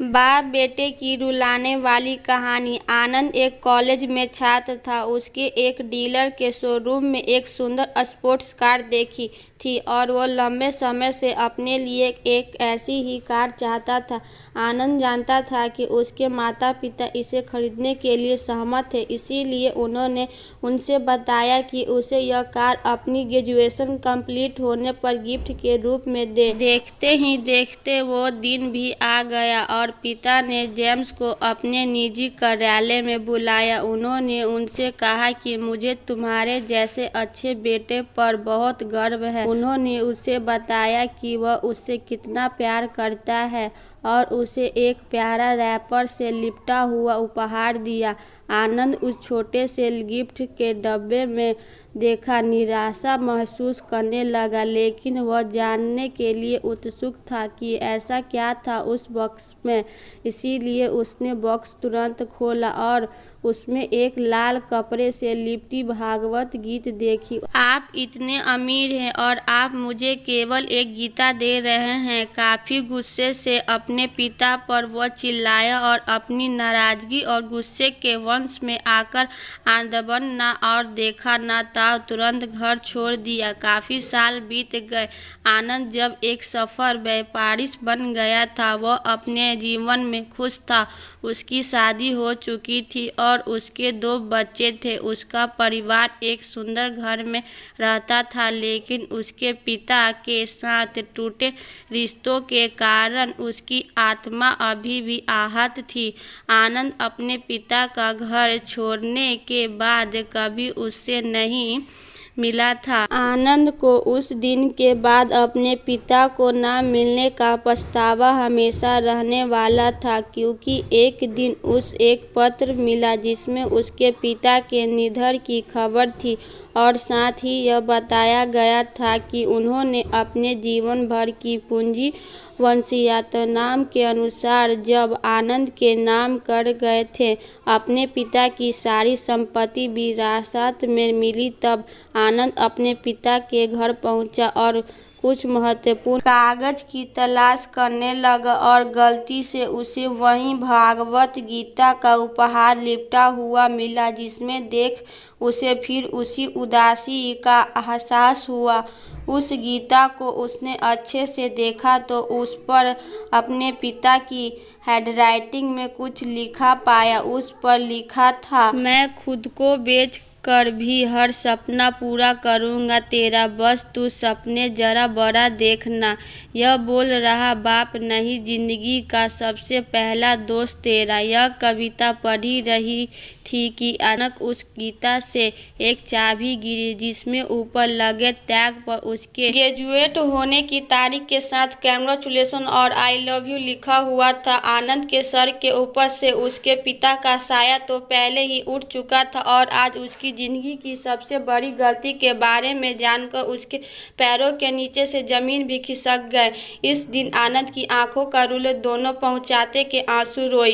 बाप बेटे की रुलाने वाली कहानी। आनंद एक कॉलेज में छात्र था। उसके एक डीलर के शोरूम में एक सुंदर स्पोर्ट्स कार देखी थी और वो लंबे समय से अपने लिए एक ऐसी ही कार चाहता था। आनंद जानता था कि उसके माता पिता इसे खरीदने के लिए सहमत थे, इसीलिए उन्होंने उनसे बताया कि उसे यह कार अपनी ग्रेजुएशन कंप्लीट होने पर गिफ्ट के रूप में दे। देखते ही देखते वो दिन भी आ गया और पिता ने जेम्स को अपने निजी कार्यालय में बुलाया। उन्होंने उनसे कहा कि मुझे तुम्हारे जैसे अच्छे बेटे पर बहुत गर्व है। उन्होंने उसे बताया कि वह उससे कितना प्यार करता है और उसे एक प्यारा रैपर से लिपटा हुआ उपहार दिया। आनंद उस छोटे से गिफ्ट के डब्बे में देखा निराशा महसूस करने लगा, लेकिन वह जानने के लिए उत्सुक था कि ऐसा क्या था उस बॉक्स में। इसीलिए उसने बॉक्स तुरंत खोला और उसमें एक लाल कपड़े से लिपटी भागवत गीत देखी। आप इतने अमीर हैं और आप मुझे केवल एक गीता दे रहे हैं। काफी गुस्से से अपने पिता पर वह चिल्लाया और अपनी नाराजगी और गुस्से के वश में आकर आंदोलन ना और देखा ना था तुरंत घर छोड़ दिया। काफी साल बीत गए। आनंद जब एक सफल व्यापारी बन गया था, वह अपने जीवन में खुश था। उसकी शादी हो चुकी थी और उसके 2 बच्चे थे। उसका परिवार एक सुंदर घर में रहता था, लेकिन उसके पिता के साथ टूटे रिश्तों के कारण उसकी आत्मा अभी भी आहत थी। आनंद अपने पिता का घर छोड़ने के बाद कभी उससे नहीं मिला था। आनंद को उस दिन के बाद अपने पिता को न मिलने का पछतावा हमेशा रहने वाला था, क्योंकि एक दिन उसे एक पत्र मिला जिसमें उसके पिता के निधन की खबर थी और साथ ही यह बताया गया था कि उन्होंने अपने जीवन भर की पूंजी वसीयतनामा के अनुसार जब आनंद के नाम कर गए थे। अपने पिता की सारी संपत्ति विरासत में मिली तब आनंद अपने पिता के घर पहुंचा और कुछ महत्वपूर्ण कागज की तलाश करने लगा और गलती से उसे वहीं भागवत गीता का उपहार लिपटा हुआ मिला, जिसमें देख उसे फिर उसी उदासी का एहसास हुआ। उस गीता को उसने अच्छे से देखा तो उस पर अपने पिता की हैंडराइटिंग में कुछ लिखा पाया। उस पर लिखा था, मैं खुद को बेच कर भी हर सपना पूरा करूंगा तेरा, बस तू सपने जरा बड़ा देखना। यह बोल रहा बाप नहीं, जिंदगी का सबसे पहला दोस्त तेरा। यह कविता पढ़ी रही थी कि अचानक उस गीता से एक चाबी गिरी, जिसमें ऊपर लगे टैग पर उसके ग्रेजुएट होने की तारीख के साथ कांग्रेचुलेशन और आई लव यू लिखा हुआ था। आनंद के सर के ऊपर से उसके पिता का साया तो पहले ही उठ चुका था और आज उसकी जिंदगी की सबसे बड़ी गलती के बारे में जानकर उसके पैरों के नीचे से जमीन भी खिसक गए। इस दिन आनंद की आंखों का रूले दोनों पहुंचाते के आंसू रोई।